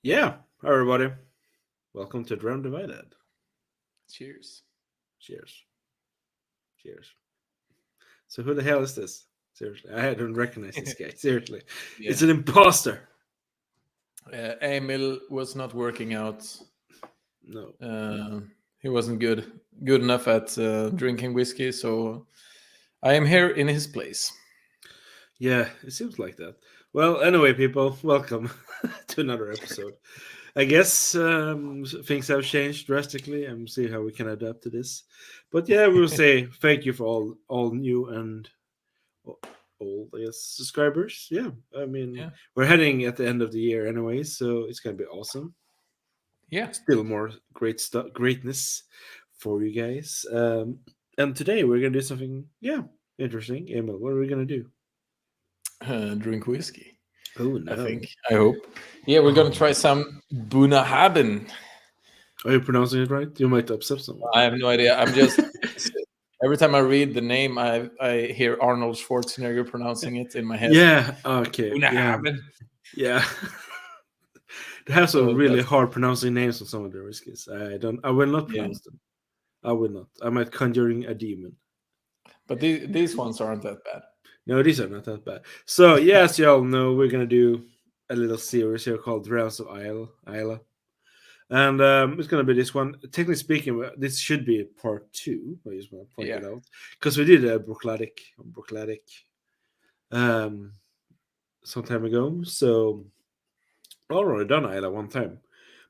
Yeah, hi everybody. Welcome to Dram Divided. Cheers. Cheers. Cheers. So who the hell is this? Seriously, I don't recognize this guy. Seriously, it's Yeah. an imposter. Emil was not working out. No. He wasn't good enough at drinking whiskey, so I am here in his place. Yeah, it seems like that. Well, anyway, people, welcome to another episode. I guess things have changed drastically, and see how we can adapt to this. But yeah, we will say thank you for all new and old, I guess, subscribers. Yeah, I mean, Yeah. we're heading at the end of the year anyway, so it's gonna be awesome. Yeah. Still more great stuff, greatness for you guys. And today we're gonna do something, yeah, interesting. Emil, what are we gonna do? Drink whiskey, Oh I think. no! I hope. Yeah, we're going to try Oh, some Bunnahabhain. are you pronouncing it right? You might upset someone. I have no idea. I'm just. Every time I read the name, I hear Arnold Schwarzenegger pronouncing it in my head. Yeah. Okay. Yeah. Bunnahabhain. Yeah. They have some So really that's, hard pronouncing names on some of the whiskeys. I don't. I will not yeah. pronounce them. I will not. I might conjuring a demon. But these ones aren't that bad. No, these are not that bad. So, yeah, as you all know, we're going to do a little series here called Drams of Isla. And it's going to be this one. Technically speaking, this should be part two. I just want to point Yeah. it out. Because we did a Brookladdick um, some time ago. So, I've already done Isla one time.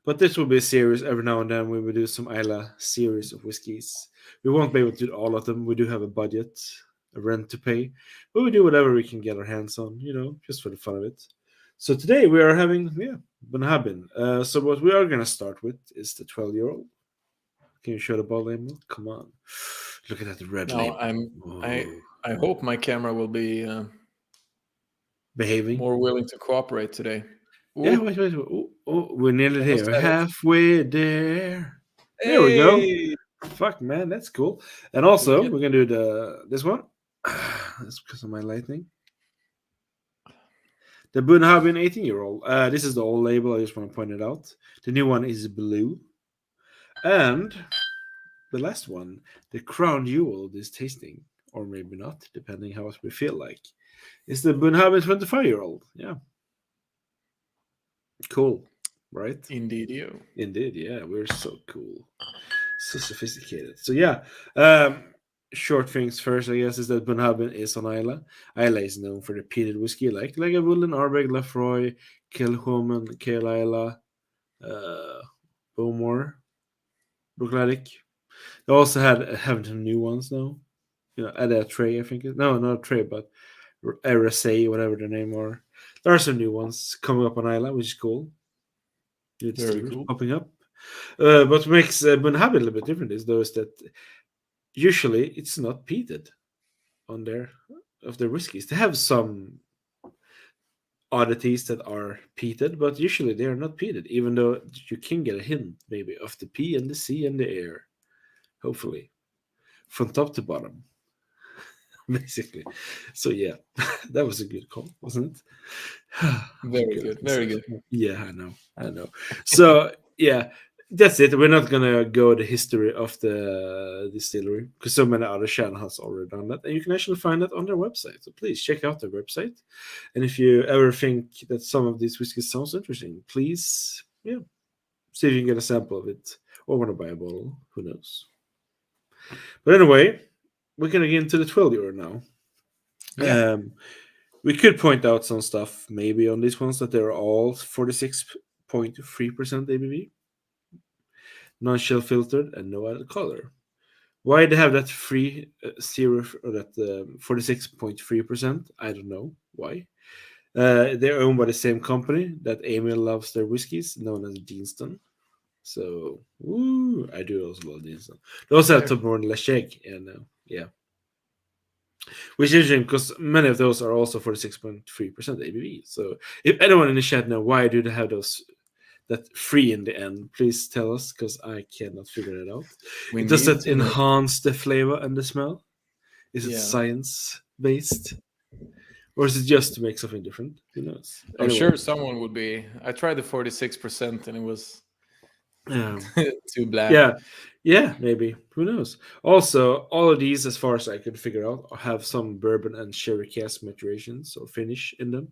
But this will be a series every now and then. We will do some Isla series of whiskies. We won't be able to do all of them. We do have a budget, a rent to pay, but we do whatever we can get our hands on, just for the fun of it. So today we are having, Bunnahabhain. So what we are going to start with is the 12-year-old. Can you show the bottle label? Come on. Look at that red Now label. I Whoa. I hope my camera will be Behaving. more willing to cooperate today. Yeah, Ooh, wait. Oh, we're nearly almost there. had it. Halfway there. There we go. Hey, Fuck, man, that's cool. And we also, get we're gonna do this one. That's because of my lightning. The Bunnahabhain 18-year-old. This is the old label. I just want to point it out. The new one is blue, and the last one, the crown jewel of this tasting, or maybe not, depending how we feel like, is the Bunnahabhain 25-year-old. Yeah, cool, right? indeed you. Indeed, yeah, we're so cool, so sophisticated. So yeah, um, short things first, I guess, is that Bunnahabhain is on Islay. Islay is known for the peated whiskey, like Lagavulin, Ardbeg, Lafroy, Kilchoman, Kailila, uh, Bowmore, Brookladdick. They also have some new ones now. Ada Trey, I think. No, not Trey, but RSA, whatever the name are. There are some new ones coming up on Islay, which is cool. New Very distilleries cool. popping up. What makes Bunnahabhain a little bit different is though is that usually it's not peated on their of their whiskeys. They have some oddities that are peated, but usually they are not peated, even though you can get a hint maybe of the P and the C and the air. Hopefully. From top to bottom. Basically. So yeah, that was a good call, wasn't it? I'm Very good good. at Very myself. good. Yeah, I know. So yeah, that's it. We're not gonna go the history of the distillery because so many other channels has already done that, and you can actually find that on their website. So please check out their website. And if you ever think that some of these whiskeys sounds interesting, please, see if you can get a sample of it or want to buy a bottle. Who knows? But anyway, we're gonna get into the 12-year now. Yeah. Um, we could point out some stuff maybe on these ones that they're all 46.3% ABV, non-shell filtered, and no added color. Why they have that free zero or that 46.3%? I don't know why. They're owned by the same company that Emil loves their whiskeys, known as Deanston. So, I do also love Deanston. They also have There. Toblerone Lacheg, and yeah. Which is interesting because many of those are also 46.3% ABV. So if anyone in the chat know why do they have those that free in the end, please tell us because I cannot figure it out. We Does need that to know. enhance the flavor and the smell? Is it Yeah. science based? or is it just to make something different? Who knows? I'm Anyway, sure someone would be. I tried the 46% and it was um, too bland. yeah, yeah, maybe. Who knows? Also, all of these, as far as I could figure out, have some bourbon and sherry cask maturations or finish in them.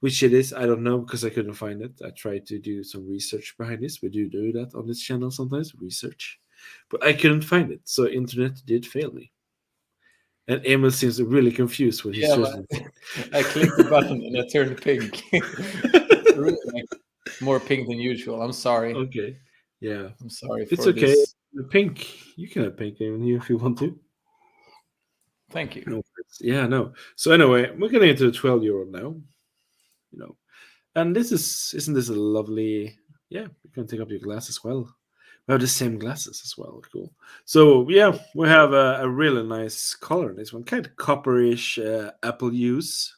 Which it is, I don't know because I couldn't find it. I tried to do some research behind this. We do that on this channel sometimes, research, but I couldn't find it. So internet did fail me, and Emil seems really confused when he's Yeah, listening. I clicked the button and it turned pink. Really, like, more pink than usual. I'm sorry. Okay, yeah, I'm sorry it's for okay. this. The pink, you can have pink if you want to. Thank you. No, yeah, no. So anyway, we're getting into the 12-year-old now. You know, and this isn't this a lovely? Yeah, you can take up your glass as well. We have the same glasses as well. Cool. So yeah, we have a really nice color in this one, kind of copperish apple juice,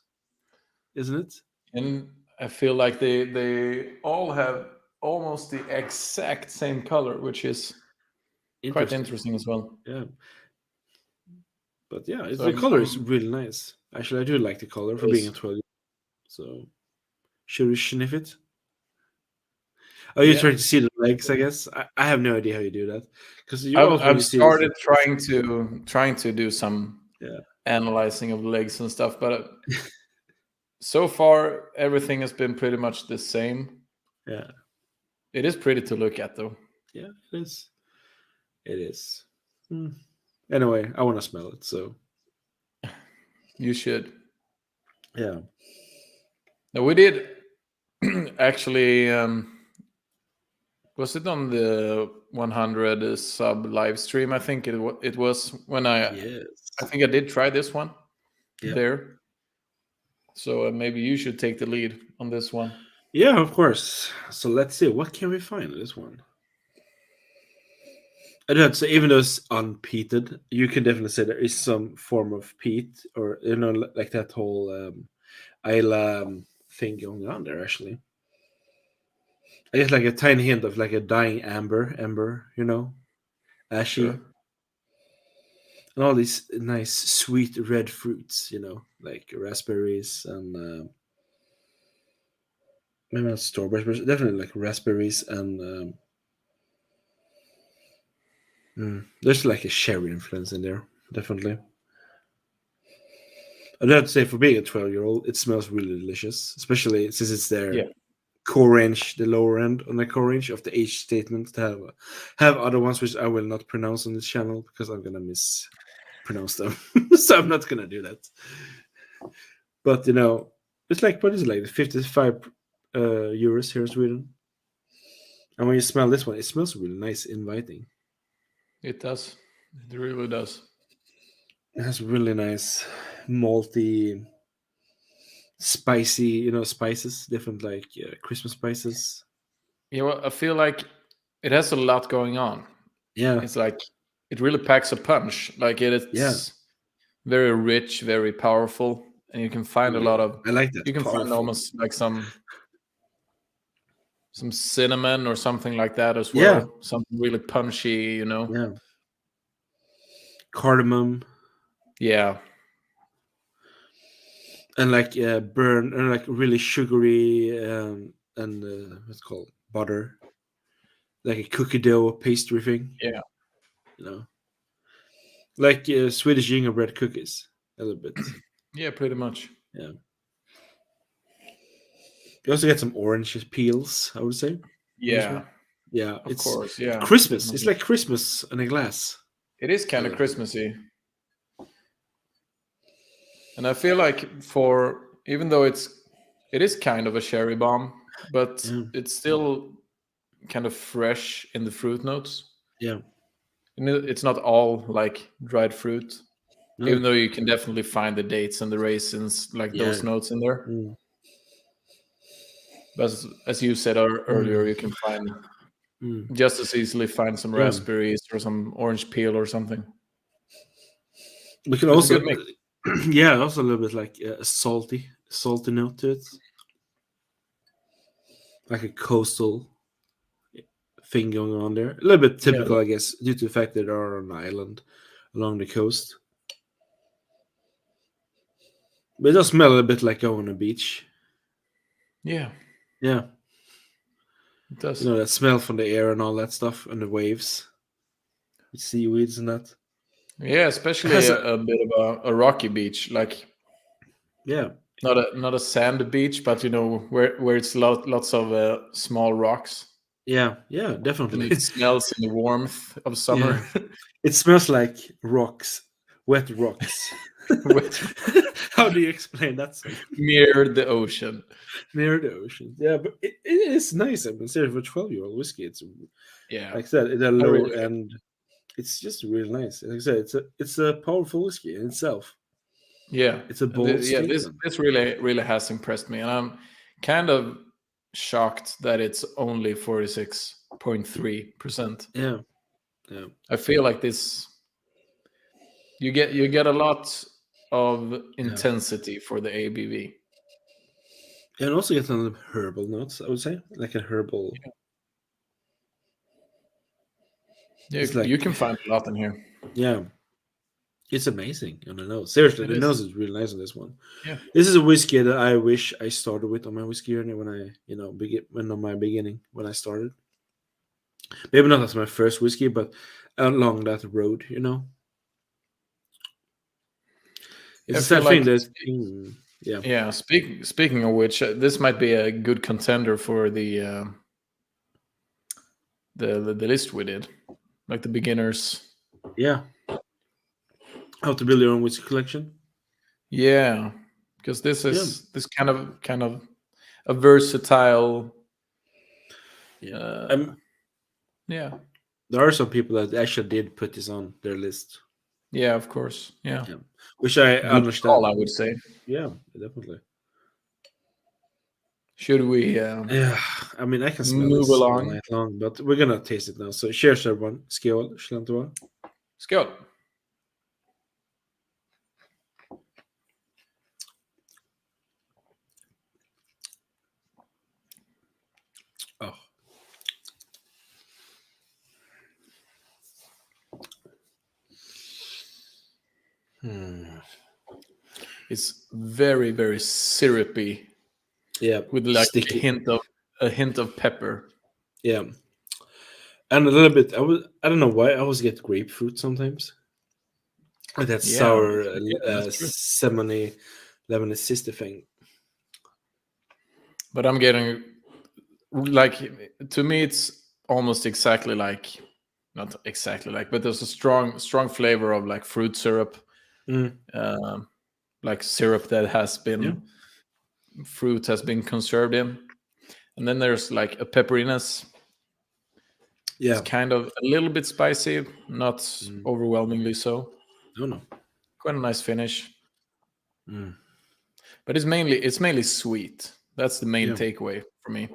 isn't it? And I feel like they all have almost the exact same color, which is quite Interesting. interesting as well. Yeah, but yeah, So the color is really nice. Actually, I do like the color for being a yes. 12. So should we sniff it? Oh, you're Yeah. trying to see the legs, I guess. I have no idea how you do that because you I've also when I've you see this, started trying to do some yeah, analyzing of legs and stuff, but so far everything has been pretty much the same. yeah, It is pretty to look at though. yeah, it is. It is. Hmm. Anyway, I want to smell it. So You should. yeah, Now we did actually. Was it on the 100 sub live stream? I think it was when I yes, think I did try this one yeah. there. So maybe you should take the lead on this one. Yeah, of course. So let's see. What can we find in this one? I don't so even though it's unpeated, you can definitely say there is some form of peat or like that whole Isla thing going on there actually. I guess like a tiny hint of like a dying ember, ashy, Sure. and all these nice sweet red fruits, like raspberries and maybe not strawberries, but definitely like raspberries and there's like a sherry influence in there, definitely. I'd have to say, for being a 12-year-old, it smells really delicious, especially since it's their Yeah. core range, the lower end on the core range of the age statement. To have other ones which I will not pronounce on this channel because I'm gonna mispronounce them, so I'm not gonna do that. But it's like what is it like 55 euros here in Sweden, and when you smell this one, it smells really nice, inviting. It does. It really does. It has really nice malty spicy, spices, different like Christmas spices. Yeah, well, I feel like it has a lot going on. Yeah, It's like it really packs a punch. Like yeah, it's very rich, very powerful, and you can find oh a lot yeah. of. I like that. You can find Powerful. almost like some cinnamon or something like that as Yeah, well. Something really punchy. yeah. Cardamom Yeah, and like burn and like really sugary and what's it called butter, like a cookie dough pastry thing. yeah, You know, like Swedish gingerbread cookies a little bit. yeah, pretty much. Yeah. You also get some orange peels, I would say, on this Yeah, one. Yeah, of it's course. Yeah, Christmas. It's definitely. like Christmas in a glass. It is I kind of like it. Christmassy, and I feel like for even though it is kind of a cherry bomb, but Yeah, it's still kind of fresh in the fruit notes. yeah. It's not all like dried fruit, No, even though you can definitely find the dates and the raisins, like yeah. those notes in there. Mm, But as you said earlier, mm, you can find mm. just as easily find some Yeah. raspberries or some orange peel or something. We can It's a also, good mix. yeah, also a little bit like a salty note to it, like a coastal thing going on there. A little bit Yeah, typical, I guess, due to the fact that they are on an island along the coast. But it does smell a bit like going on a beach. Yeah, Yeah, it does. that smell from the air and all that stuff and the waves, with seaweeds and that. Yeah, It especially has a a bit of a rocky beach, like yeah, not a sand beach, but where it's lots of small rocks, yeah, and it definitely. smells in the warmth of Yeah, summer. it smells like rocks, wet rocks. With How do you explain that song? near the ocean. Near the ocean. Yeah, but it is nice. I mean, seriously, for 12-year-old whiskey, it's Yeah, like I said, it's a I low really like. end. It's just really nice. Like I said, it's a powerful whiskey in itself. Yeah, It's a bold yeah. This statement. this really has impressed me, and I'm kind of shocked that it's only 46.3%. Yeah, yeah, I feel like this you get a lot of yeah. intensity for the ABV. And also get some herbal notes. I would say like a herbal. Yeah, It's you like can find a lot in here. yeah, it's amazing on the nose. Seriously, It the is. nose is really nice on this one. Yeah. This is a whiskey that I wish I started with on my whiskey journey when I when on my beginning when I started. Maybe not as my first whiskey, but along that road. It's I a feel sad thing like that yeah, yeah. Speaking of which, this might be a good contender for the list we did, like the beginners. yeah. How to build your own whiskey collection. Yeah, because this Yeah, is this kind of a versatile. yeah. Uh, yeah, There are some people that actually did put this on their list. yeah, of course. Yeah, Yeah, which I good call, understand. I would say. Yeah, definitely. Should we Yeah, I mean, I can smell move this all along? night long, but we're gonna taste it now. So, cheers, everyone. Skål, Slantua. Let's go. Oh, hmm. It's very very syrupy Yeah, with like a sticky. hint of pepper. Yeah, and a little bit. I don't know why I always get grapefruit sometimes. Like that Yeah, sour, yeah, that's true. lemony sister thing. But I'm getting like to me it's almost exactly like not exactly like, but there's a strong flavor of like fruit syrup, Mm, um, like syrup that has yeah, been fruit has been conserved in, and then there's like a pepperiness. It's yeah. kind of a little bit spicy, not Mm, overwhelmingly so. no, no. Quite a nice finish, Mm, but it's mainly sweet. That's the main yeah. takeaway for me.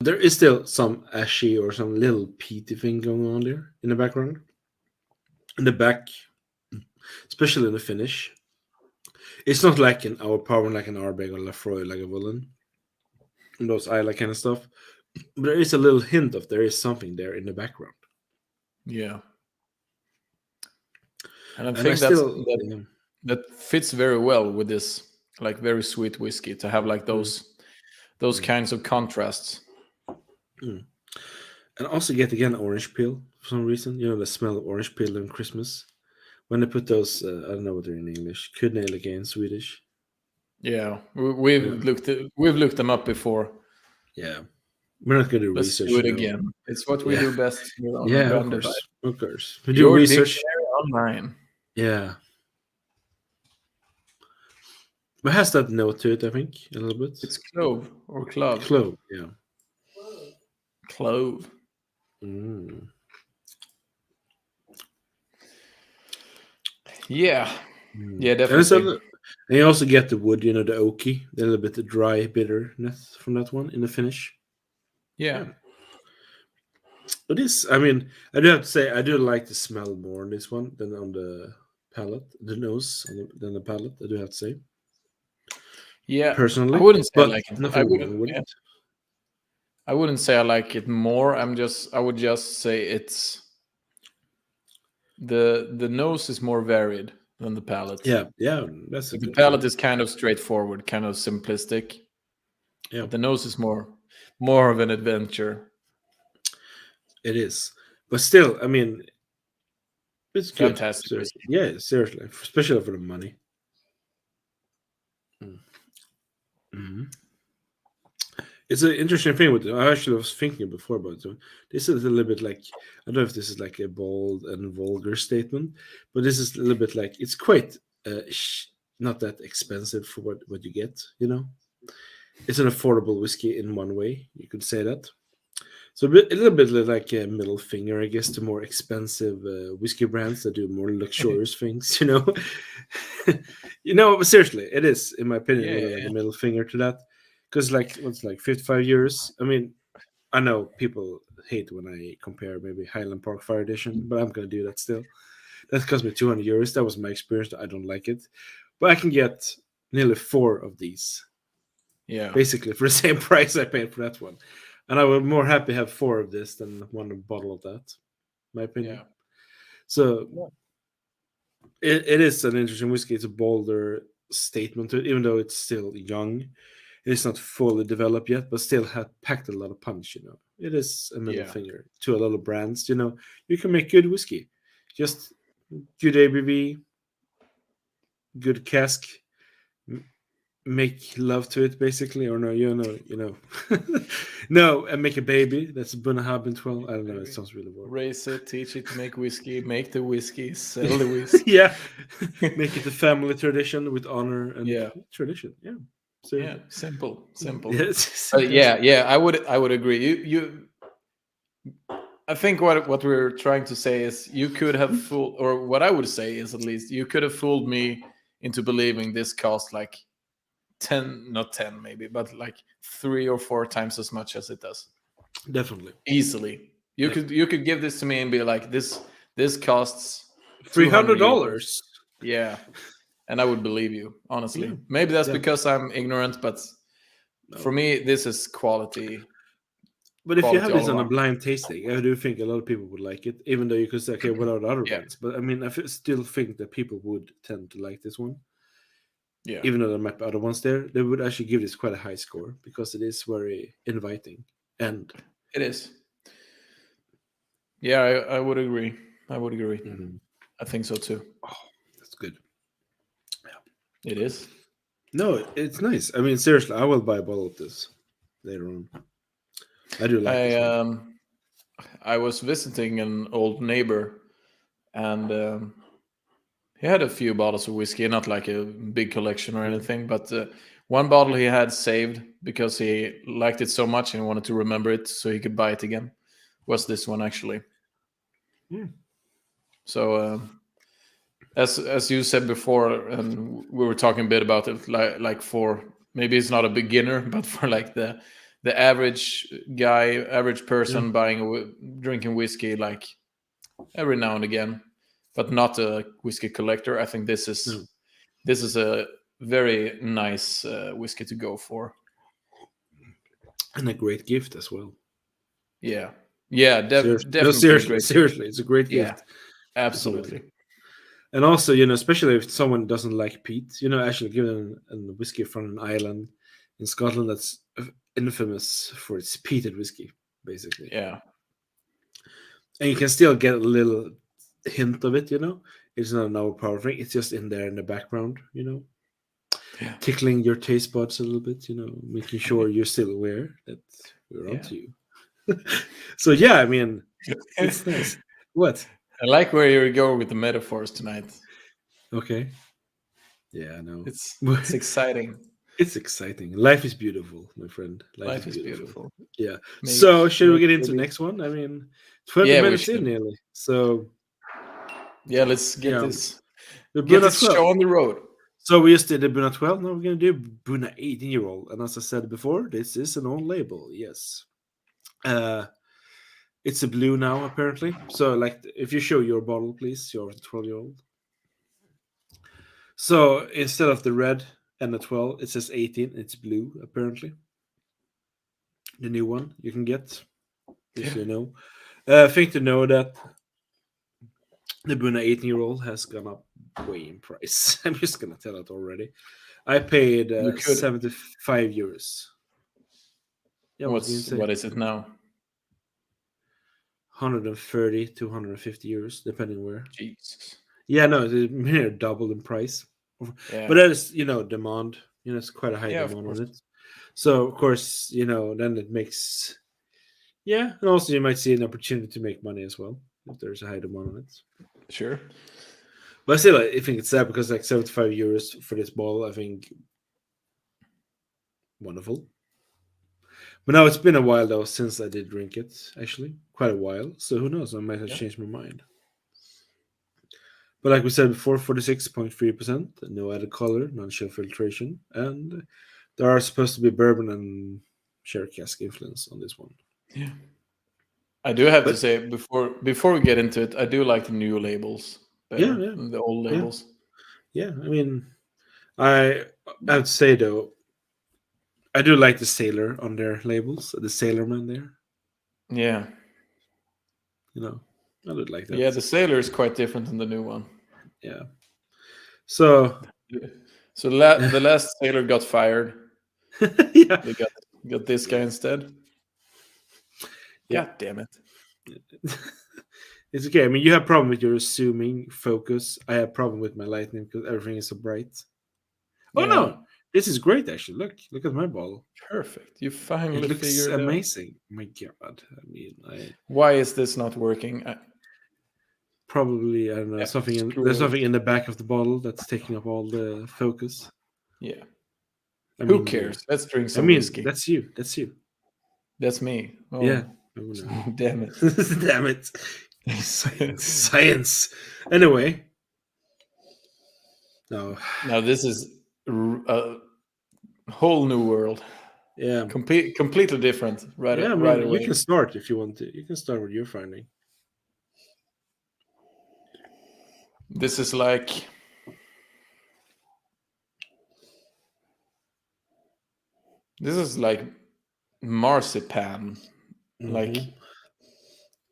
There is still some ashy or some little peaty thing going on there in the background. In the back, especially in the finish. It's not like an overpowering like an Ardbeg or Lafroy like a Woolen. Those Isla kind of stuff. But there is a little hint of there is something there in the background. Yeah, and I And I think that's still that fits very well with this like very sweet whiskey to have like mm, those mm, kinds of contrasts. mm. And also get again orange peel for some reason. The smell of orange peel in Christmas. When they put those, I don't know what they're in English. Kudnejlika in Swedish. Yeah, Yeah. we've looked them up before. Yeah. We're not going to do Let's do research, it again. It's what we Yeah. do best here on Yeah, of Dram Divide. course. Of course. We do Your research. dictionary online. Yeah. But has that note to it, I think, a little bit. It's clove or clove. Clove, yeah. Clove. Mm. Yeah, yeah, And it's definitely. and you also get the wood, the oaky, a little bit of dry bitterness from that one in the finish. Yeah, Yeah. It is. I mean, I do have to say, I do like the smell more on this one than on the palate, the nose, than the palate. I do have to say, yeah. I personally, wouldn't say I but like it. I nothing wouldn't. wrong with Yeah, it. I wouldn't say I like it more. I would just say it's the nose is more varied. than the palate. Yeah, that's a The good palate one. is kind of straightforward, kind of simplistic. Yeah, But the nose is more of an adventure. it is. But still, I mean, it's good. Fantastic So whiskey. yeah, seriously, especially for the money. Mhm. It's an interesting thing with I actually was thinking before about it. This is a little bit like I don't know if this is like a bold and vulgar statement, but this is a little bit like it's quite not that expensive for what you get. You know, it's an affordable whiskey in one way. You could say that. So a little bit like a middle finger, I guess, to more expensive whiskey brands that do more luxurious things. You know, but seriously, it is, in my opinion, a Yeah, little like a middle finger to that. Because like what's like 55 years. I mean, I know people hate when I compare maybe Highland Park Fire Edition, but I'm gonna do that still. That cost me 200 euros. That was my experience. I don't like it, but I can get nearly four of these yeah, basically for the same price I paid for that one. And I would more happy have four of this than one bottle of that, my opinion. yeah, So it is an interesting whiskey. It's a bolder statement to it, even though it's still young. It's not fully developed yet, but still had packed a lot of punch. It is a middle yeah. finger to a lot of brands. You can make good whiskey, just good ABV, good cask, make love to it basically, or no, no, and make a baby. That's Bunnahabhain 12. I don't know. It Maybe sounds really boring. raise it, teach it to make whiskey, make the whiskey, sell the whiskey. Yeah, make it a family tradition with honor and Yeah, tradition. Yeah, yeah. seriously. Simple. Yes, Yeah. I would agree. I think what we're trying to say is you could have fooled, or what I would say is at least you could have fooled me into believing this cost like 10, not 10 maybe, but like 3 or 4 times as much as it does. definitely. Easily. You Yeah. could give this to me and be like, this costs Three 200 hundred euros. dollars. Yeah. And I would believe you, Yeah, honestly. Maybe that's yeah. because I'm ignorant, but for No. me, this is quality. But if you Quality have all this on a around. blind tasting, I do think a lot of people would like it, even though you could say, okay, what are the other Yeah. ones? But I mean, still think that people would tend to like this one, Yeah. even though there might be other ones there. They would actually give this quite a high score because it is very inviting. And It is. Yeah, I would agree. I would agree. Mhm. I think so too. Oh, that's good. It is. No, it's nice. I mean, seriously, I will buy a bottle of this later on. I do like I this one. I was visiting an old neighbor, and he had a few bottles of whiskey, not like a big collection or Yeah. anything, but one bottle he had saved because he liked it so much and wanted to remember it so he could buy it again. Was this one actually? Yeah. So as you said before, and we were talking a bit about it, like for maybe it's not a beginner, but for like the average guy, average Yeah. person drinking whiskey like every now and again, but not a whiskey collector. I think No. this is a very nice whiskey to go for. And a great gift as well. Yeah, yeah, Seriously. No, definitely a seriously, great gift. seriously, it's a great Yeah, gift to someone. absolutely. And also, especially if someone doesn't like peat, actually give them a whiskey from an island in Scotland that's infamous for its peated whiskey, basically. Yeah, And you can still get a little hint of it. It's not an overpowering. It's just in there in the background, yeah, tickling your taste buds a little bit, making sure you're still aware that we're on yeah. to you. So, yeah, I mean, it's nice. What? I like where you're going with the metaphors tonight. Okay. Yeah, I know. It's exciting. It's exciting. Life is beautiful, my friend. Life is Life is beautiful. beautiful. Yeah. Make So, should we make get into the really. next one? I mean, 20 Yeah, we minutes in should. nearly. So, Yeah, let's yeah. The get Buna this 12. show on the road. So, we just did the Buna 12. Now we're going to do Buna 18-year-old. And as I said before, this is an own label. Yes. It's a blue now, apparently. So, like, if you show your bottle, please, your 12-year-old. So, instead of the red and the 12, it says 18. It's blue, apparently. The new one you can get, just so you know. I think to know that the Buna 18-year-old has gone up way in price. I'm just gonna tell it already. I paid You could. 75 euros. Yeah, what was you gonna What say? is it now? 130 to 150 euros, depending where. Jesus. Yeah, no, it's near double in price. Yeah. But that is, demand. It's quite a high Yeah, of demand course. on it. So of course, then it makes, yeah, and also you might see an opportunity to make money as well if there's a high demand on it. Sure. But still, I think it's sad because like 75 euros for this bottle, I think wonderful. But now it's been a while though since I did drink it. Actually, quite a while. So who knows? I might have Yeah. changed my mind. But like we said before, 46.3%, no added color, non-chill filtration, and there are supposed to be bourbon and sherry cask influence on this one. Yeah. I do have to But say before we get into it, I do like the new labels yeah, better yeah, than the old yeah, labels. yeah. I mean, I have to say though, I do like the sailor on their labels, the sailorman there. Yeah. I would like Yeah, that. the Sailor is quite different than the new one. Yeah. So So the last Sailor got fired. yeah, They got this guy instead. yeah. God damn it. It's okay. I mean, you have problem with your zooming focus. I have problem with my lightning because everything is so bright. Oh Yeah. no, this is great actually. Look at my bottle. Perfect. You It finally looks figured out. amazing. My God, I mean, I Why is this not working? probably I don't know Yeah, something. There's screw it. something in the back of the bottle that's taking up all the focus. Yeah. I Who mean, cares? Let's drink I some mean, whiskey. that's you. That's you. That's me. Yeah. Oh, Oh no. damn it. Damn it. Science. Science. Anyway. No. Now this is a whole new world. Yeah. Completely different Yeah, I right mean, you away. can start if you want to. You can start with your finding. This is like marzipan. Like Mhm.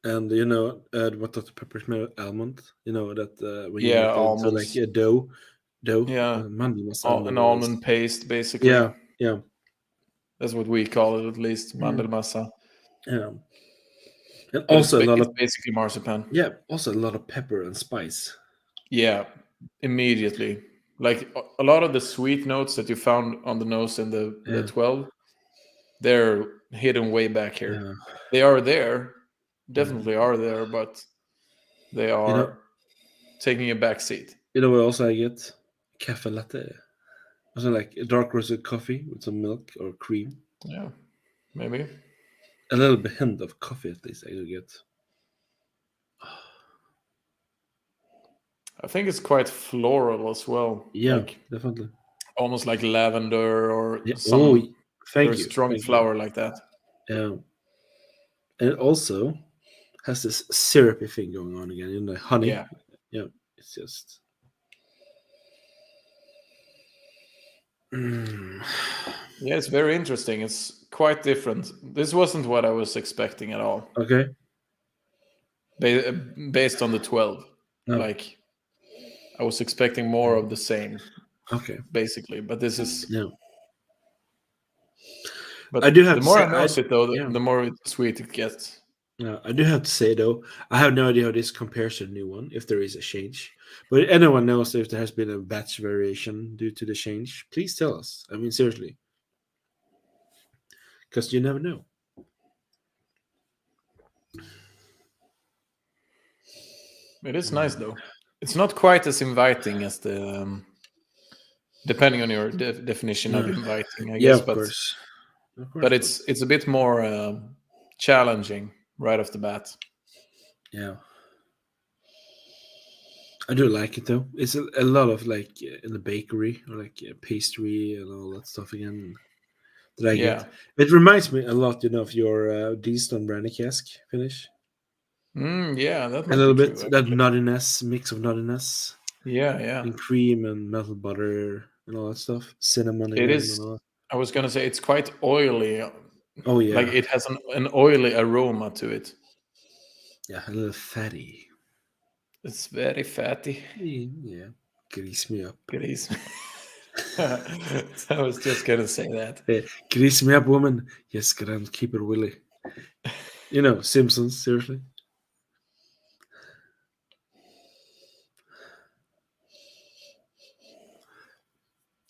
And what Dr. Pepper's made with almond. You know that when you yeah, make it into like almonds. a dough, Yeah, mandelmassa, I don't know an what it is. almond paste basically. Yeah, yeah, That's what we call it, at least mm, mandelmassa. yeah. And But also a lot it's of basically marzipan. also a lot of pepper and spice. Yeah, immediately. Like a lot of the sweet notes that you found on the nose in the Yeah, 12, they're hidden way back here. yeah. They are there, Mm. definitely are there, but they You know, are taking a back seat. what also I get? Cafe latte. Also like a dark roasted coffee with some milk or cream. Yeah, maybe. A little bit hint of coffee at least I do get. I think it's quite floral as well, Yeah, like definitely. almost like lavender or Yeah. Oh, some thank very you, strong thank you. flower like that. Yeah, and it also has this syrupy thing going on again, honey. Yeah, Yeah, it's just. Mm. yeah, it's very interesting. It's quite different. This wasn't what I was expecting at all, Okay. based on the 12. No. Like I was expecting more of the same, Okay. basically. But this is. No. I But do have the to more say, I nose it, though, yeah. the more sweet it gets. Yeah, I do have to say though, I have no idea how this compares to the new one, if there is a change. But anyone knows if there has been a batch variation due to the change, please tell us. I mean, seriously, because you never know. It is nice, though. It's not quite as inviting as the. Depending on your definition of Yeah, inviting, I yeah, guess, of course, of course. but it's a bit more challenging right off the bat. Yeah, I do like it though. It's a lot of like in the bakery or like pastry and all that stuff again that I get. Yeah. It reminds me a lot, of your Deaston brandy cask finish. Yeah, that A might be little true, bit that actually. nuttiness, mix of nuttiness, Yeah, yeah. and cream and melted butter and all that stuff. Cinnamon It again and is. all that. I was gonna say it's quite oily. Oh Like yeah, it has an oily aroma to it. yeah, a little fatty. It's very fatty. Yeah. Grease me up. Grease. I was just gonna say that. Grease me up, woman. Yes, Keeper Willie. You know, Simpsons, seriously.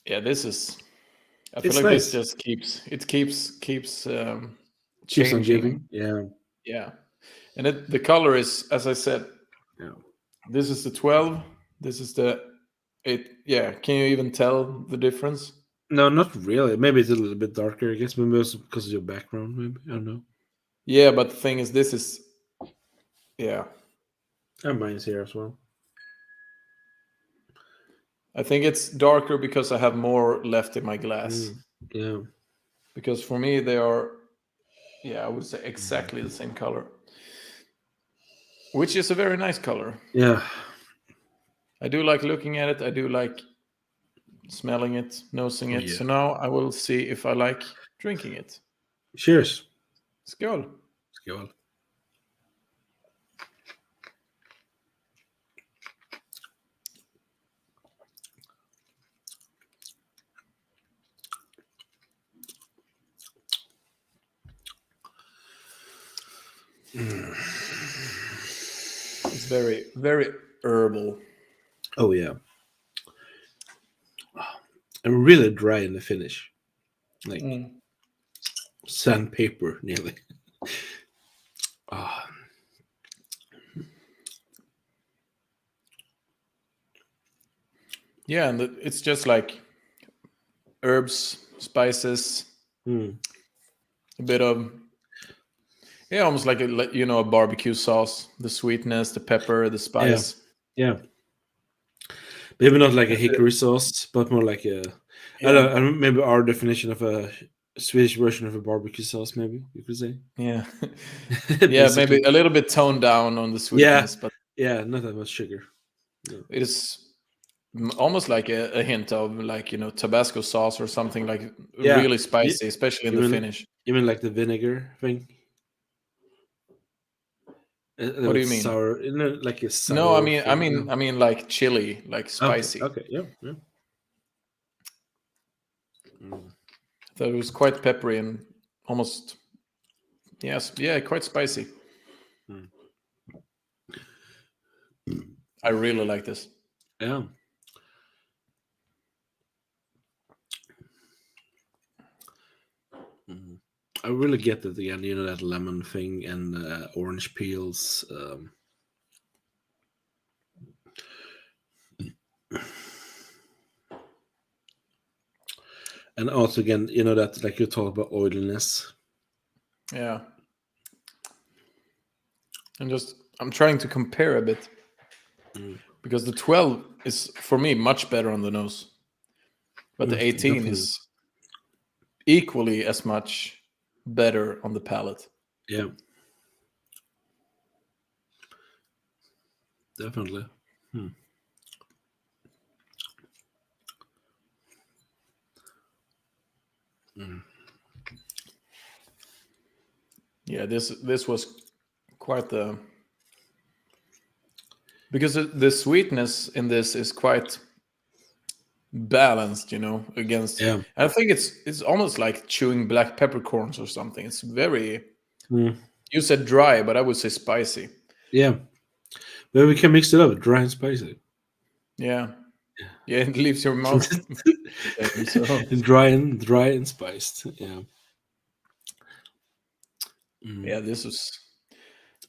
Yeah, this is. I feel It's like nice. this just keeps Keeps on changing. giving. Yeah. Yeah, and the color is, as I said, Yeah. this is the 12. This is the 8. Yeah, can you even tell the difference? No, not really. Maybe it's a little bit darker, I guess. Maybe it's because of your background, maybe. I don't know. Yeah, but the thing is, this is. Yeah, And mine's here as well. I think it's darker because I have more left in my glass. Yeah. Because for me, they are. Yeah, I would say exactly the same color, which is a very nice color. Yeah. I do like looking at it. I do like smelling it, nosing it. Yeah. So now I will see if I like drinking it. Cheers. Skål. Skål. It's very, very herbal. Oh, yeah. And really dry in the finish. Like sandpaper, nearly. Ah. Yeah, and it's just like herbs, spices, a bit of almost like a barbecue sauce. The sweetness, the pepper, the spice. Yeah. Maybe not like a hickory sauce, but more like a. Yeah. I don't. Maybe our definition of a Swedish version of a barbecue sauce. Maybe you could say. Yeah. Yeah, maybe a little bit toned down on the sweetness, but not that much sugar. No. it is almost like a hint of Tabasco sauce or something like really spicy, especially in the finish. You mean like the vinegar thing? What do you mean? Sour, like a sour. No, I mean like chili, like spicy. Okay. Yeah. I thought it was quite peppery and almost, quite spicy. I really like this. Yeah. I really get that again. That lemon thing and orange peels. And also again, that like you talk about oiliness. Yeah. And I'm trying to compare a bit because the 12 is for me much better on the nose, but the 18 definitely. is equally as much better on the palate. Yeah. Definitely. Yeah, this was quite because the sweetness in this is quite balanced, against. Yeah. I think it's almost like chewing black peppercorns or something. It's very. You said dry, but I would say spicy. Yeah. But we can mix it up, dry and spicy. Yeah. Yeah, it leaves your mouth dry and spiced. Yeah. Yeah, this is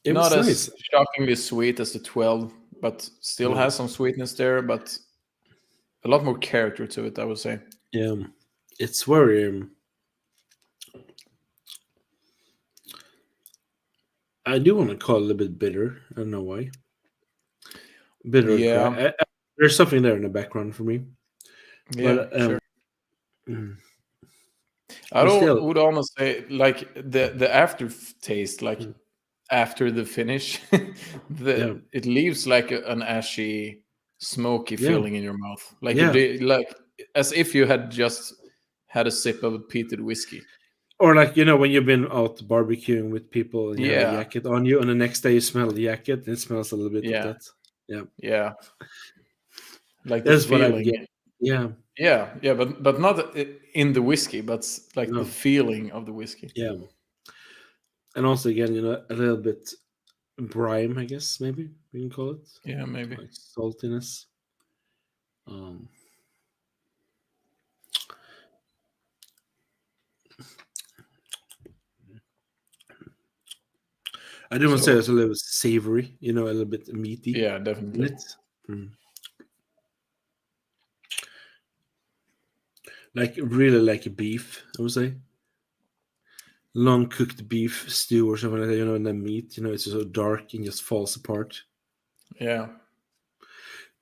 not as nice. shockingly sweet as the 12, but still has some sweetness there, but a lot more character to it, I would say. Yeah. It's very I do want to call it a little bit bitter. I don't know why. Bitter. Yeah. There's something there in the background for me. Yeah, but, sure. I would almost say like the aftertaste, like after the finish, it leaves like an ashy, smoky feeling in your mouth, like like as if you had just had a sip of a peated whiskey. Or like, when you've been out barbecuing with people and you have a jacket on you, and the next day you smell the jacket, and it smells a little bit of that. Yeah. Yeah. like the That's what I'm feeling. getting. Yeah. Yeah, but not in the whiskey, but like the No. feeling of the whiskey. Yeah. And also again, a little bit brine, I guess maybe we can call it, Yeah, maybe. like saltiness. Um, I do want to say So it's a little bit savory, a little bit meaty yeah, in definitely. it. Mm. Like really like a beef, I would say. Long cooked beef stew or something like that, and then meat, it's so dark and just falls apart. Yeah,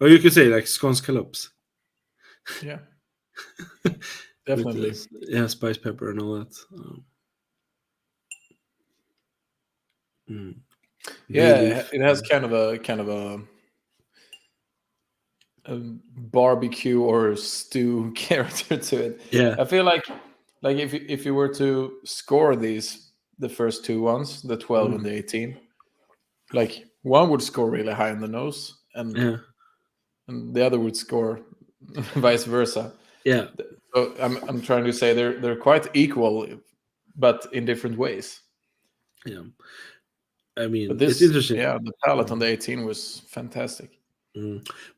Or you could say like scones scallops yeah, with definitely. spice pepper and all that. Mm. Bay Yeah, leaf. it has a barbecue or stew character to it. Yeah. I feel like if you were to score these, the first two ones, the 12 and Mm. the 18, like one would score really high on the nose, Yeah. and the other would score vice versa. Yeah. So I'm trying to say they're quite equal, but in different ways. Yeah. I But mean, it's this, interesting. yeah, the palette on Mm. the 18 was fantastic.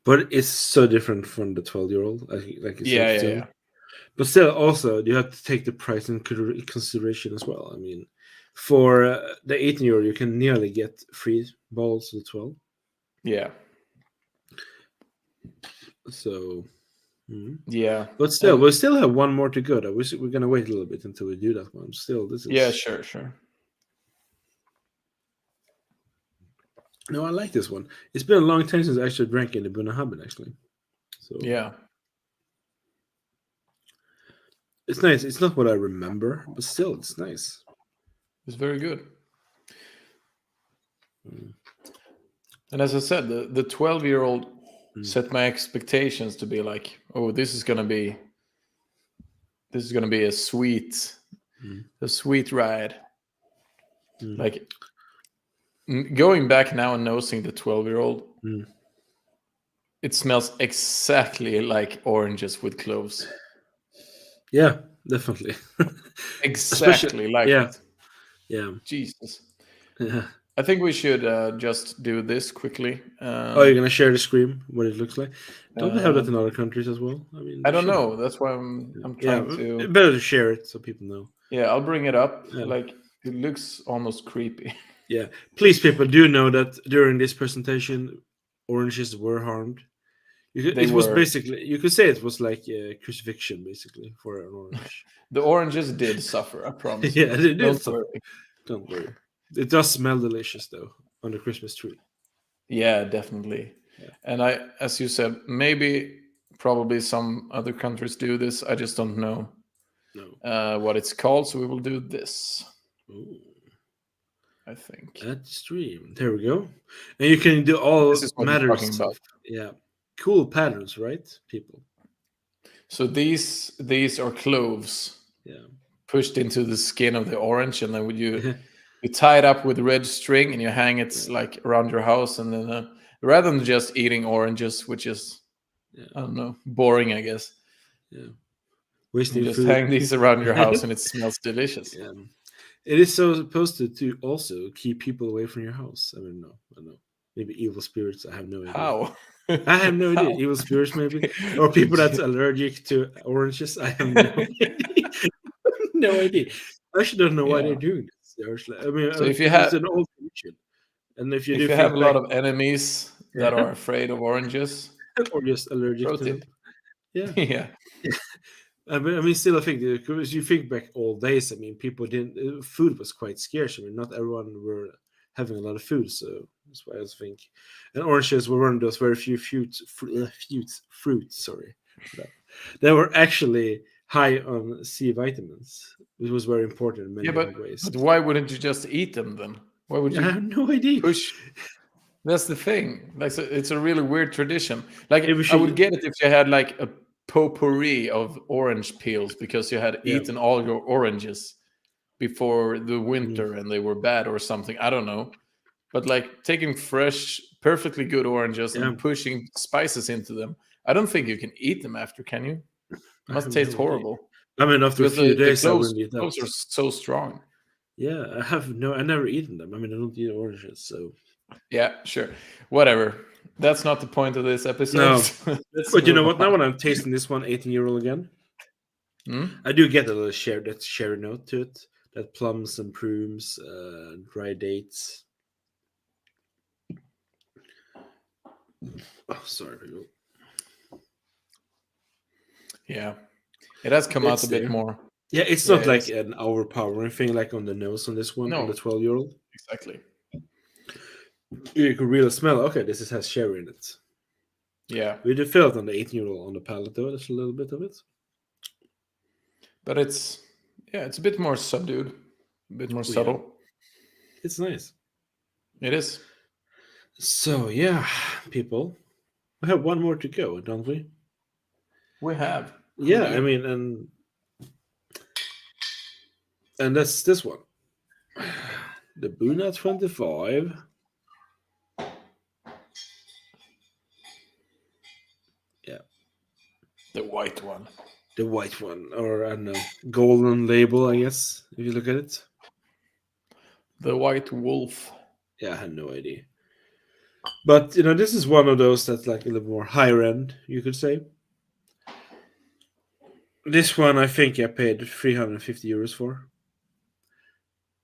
But it's so different from the 12-year-old, like you said, Yeah, yeah, still. yeah. But still, also, you have to take the price in consideration as well. I mean, for the 18-year-old, you can nearly get free balls of the 12. Yeah. So, Yeah. but still, And we still have one more to go. We're gonna wait a little bit until we do that one. Still, this yeah, is sure. no, I like this one. It's been a long time since I actually drank in the Bunnahabhain, actually. So Yeah. it's nice. It's not what I remember, but still, it's nice. It's very good. Mm. And as I said, the 12-year-old Mm. set my expectations to be like, oh, this is gonna be a sweet Mm. ride. Mm. Like going back now and nosing the 12-year-old, Mm. it smells exactly like oranges with cloves. Yeah, definitely. Especially, Exactly like yeah, it. yeah, Jesus. yeah. I think we should just do this quickly. Oh, you're gonna share the screen, what it looks like. Don't they have that in Um, other countries as well? I mean, I they don't should know. have. That's why I'm Yeah, trying to. better to share it so people know. Yeah, I'll bring it up. Yeah. Like it looks almost creepy. Yeah, please, people, do know that during this presentation, oranges were harmed. They It was were basically, you could say it was like a crucifixion, basically, for an orange. the oranges did suffer. I promise you. Yeah, they did Don't suffer. worry. Don't worry. It does smell delicious, though, on the Christmas tree. Yeah, definitely. Yeah. And as you said, maybe probably some other countries do this. I just don't know No. what it's called. So we will do this. Ooh. I think At the stream. There we go. And you can do this all is what you're talking matters about. of, yeah, cool patterns, right, people? So these are cloves Yeah. pushed into the skin of the orange, and then would you tie it up with red string and you hang it like around your house, and then rather than just eating oranges, which is I don't know, boring, I guess. Yeah. You Wasting just food. hang these around your house and it smells delicious. Yeah. It is so supposed to also keep people away from your house. I mean, no, I know. Maybe evil spirits. I have no idea. How? I have no idea. How? Evil spirits, maybe, or people that's allergic to oranges. I have no idea. No idea. I actually don't know why they're Yeah. doing this. Seriously. I mean, So if you it's have an old tradition, and if you do a think lot back, of enemies that yeah, are afraid of oranges, or just allergic pro to them, tip. yeah. Yeah. I mean, still, I think because you think back all days. I mean, people didn't. Food was quite scarce. I mean, not everyone were having a lot of food, so that's why I think. And oranges were one of those very few fruits. Sorry, that were actually high on C vitamins. It was very important in many Yeah, different ways. but why wouldn't you just eat them then? Why would I you have no idea. push? That's the thing. Like, so it's a really weird tradition. Like, Maybe we I would should. get it if you had like a potpourri of orange peels because you had Yeah. eaten all your oranges before the Mm. winter and they were bad or something. I don't know. But like taking fresh, perfectly good oranges Yeah. and pushing spices into them, I don't think you can eat them after, can you? It I must have taste no idea. horrible. I mean, after a Because few the days, I wouldn't eat cloves are that. so strong. Yeah, I never eaten them. I mean, I don't eat oranges, so Yeah, sure. Whatever. That's not the point of this episode. no. So let's But you know move what? Now on. when I'm tasting this one, 18-year-old again, Hmm? I do get a little cherry note to it. That plums and prunes, dry dates. Oh, sorry, people. Yeah. It has come out It's a bit there. more. Yeah, it's Yeah, not it like is. an overpowering thing like on the nose on this one, on No. the 12-year-old. Exactly. You can really smell, okay, this has sherry in it. Yeah. We did feel it on the 18-year-old on the palate, though. There's a little bit of it. But it's a bit more subdued, a bit more subtle. It's nice. It is. So, yeah, people. We have one more to go, don't we? We have. Yeah, We I do. mean, and that's this one. The Buna 25. Yeah, The white one. the white one, or I don't know, golden label, I guess, if you look at it. The white wolf. Yeah, I had no idea. But, you know, this is one of those that's like a little more higher end, you could say. This one, I think I paid 350 euros for.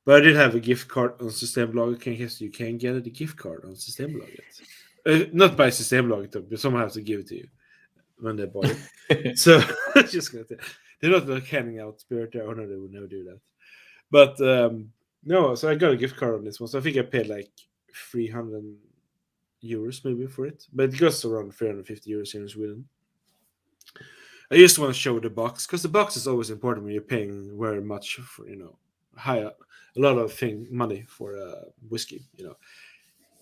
But I did have a gift card on Systembolaget. I guess you can get a gift card on Systembolaget. Not by Systembolaget, but someone has to give it to you when they buy it. So, just gonna say, they're not like handing out spirit. Oh no, they would never do that. But no, so I got a gift card on this one. So I think I paid like 300 euros maybe for it. But it costs around 350 euros here in Sweden. I just want to show the box because the box is always important when you're paying very much for, you know, a lot of money for whiskey. You know,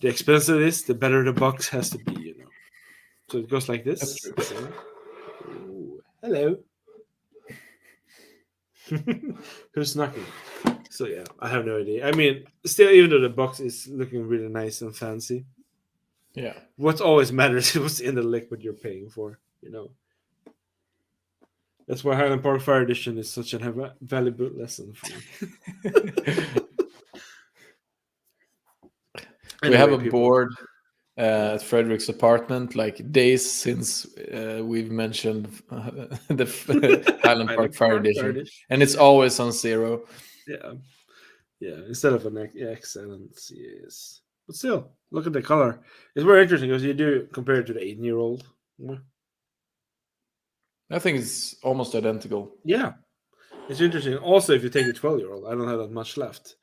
the expensive it is, the better the box has to be. You know, so it goes like this. That's true. So, ooh, hello. Who's knocking? So yeah, I have no idea. I mean, still, even though the box is looking really nice and fancy, Yeah. what always matters is what's in the liquid you're paying for. You know. That's why Highland Park Fire Edition is such a valuable lesson for me. We have a board at Frederick's apartment, like days since we've mentioned the Highland Park Fire Edition, and it's always on 0. Yeah, yeah. Instead of an excellent, yes. But still, look at the color. It's very interesting because you do compare it to the 18-year-old. I think it's almost identical. Yeah, it's interesting. Also, if you take the 12-year-old, I don't have that much left.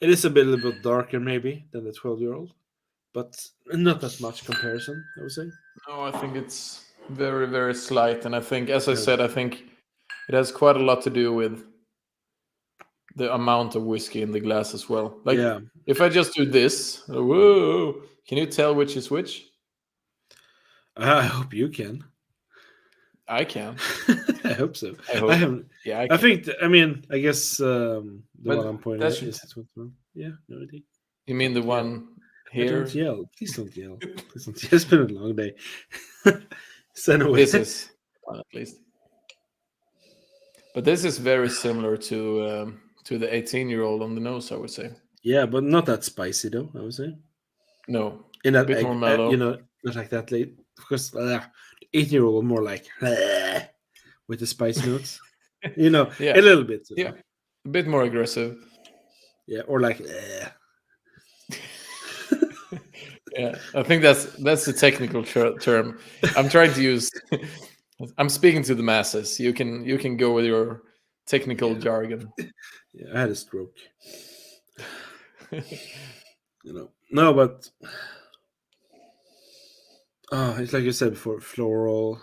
It is a little bit darker, maybe, than the 12-year-old, but not that much comparison, I would say. No, I think it's very, very slight. And I think, as I said, I think it has quite a lot to do with the amount of whiskey in the glass as well. Like, if I just do this, whoa, can you tell which is which? I hope you can. I can. I hope so. I hope. I haven't. Yeah, I think. I mean, I guess the one I'm pointing at should... is this one. Yeah, no idea. You mean the one here? Don't yell. Please don't yell. Please don't yell. It's been a long day. So anyway. This is one at least. But this is very similar to the 18-year-old on the nose, I would say. Yeah, but not that spicy though. I would say. No. In that a bit more mellow. you know, not like that late. Because 18-year-old more like with the spice notes. You know, yeah. a little bit. Yeah, a bit more aggressive. Yeah, or like. Yeah, I think that's the technical term. I'm trying to use. I'm speaking to the masses. You can go with your technical jargon. Yeah, I had a stroke. You know, no, but it's like you said before, floral.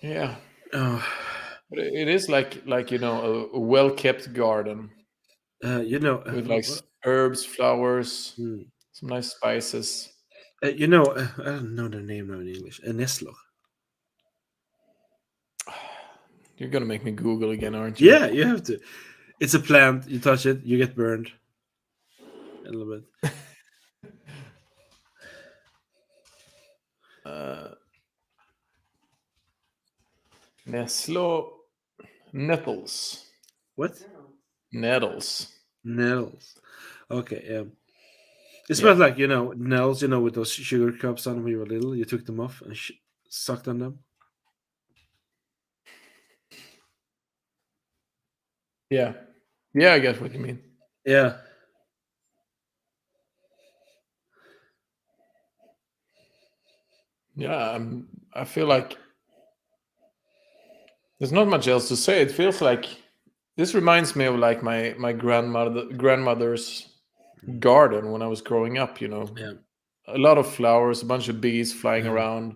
Yeah. But it is like you know a well kept garden. You know, with like herbs, flowers, some nice spices. You know, I don't know the name now in English. A Neslo. You're gonna make me Google again, aren't you? Yeah, you have to. It's a plant. You touch it, you get burned. A little bit. Uh, Neslo Nettles. What? Nettles. Nails. Okay, yeah. It Yeah. smells like, nails, with those sugar cups on when you were little. You took them off and sucked on them. Yeah. Yeah, I get what you mean. Yeah. Yeah, I feel like there's not much else to say. It feels like this reminds me of like my grandmother's garden when I was growing up. Yeah. A lot of flowers, a bunch of bees flying Yeah. around.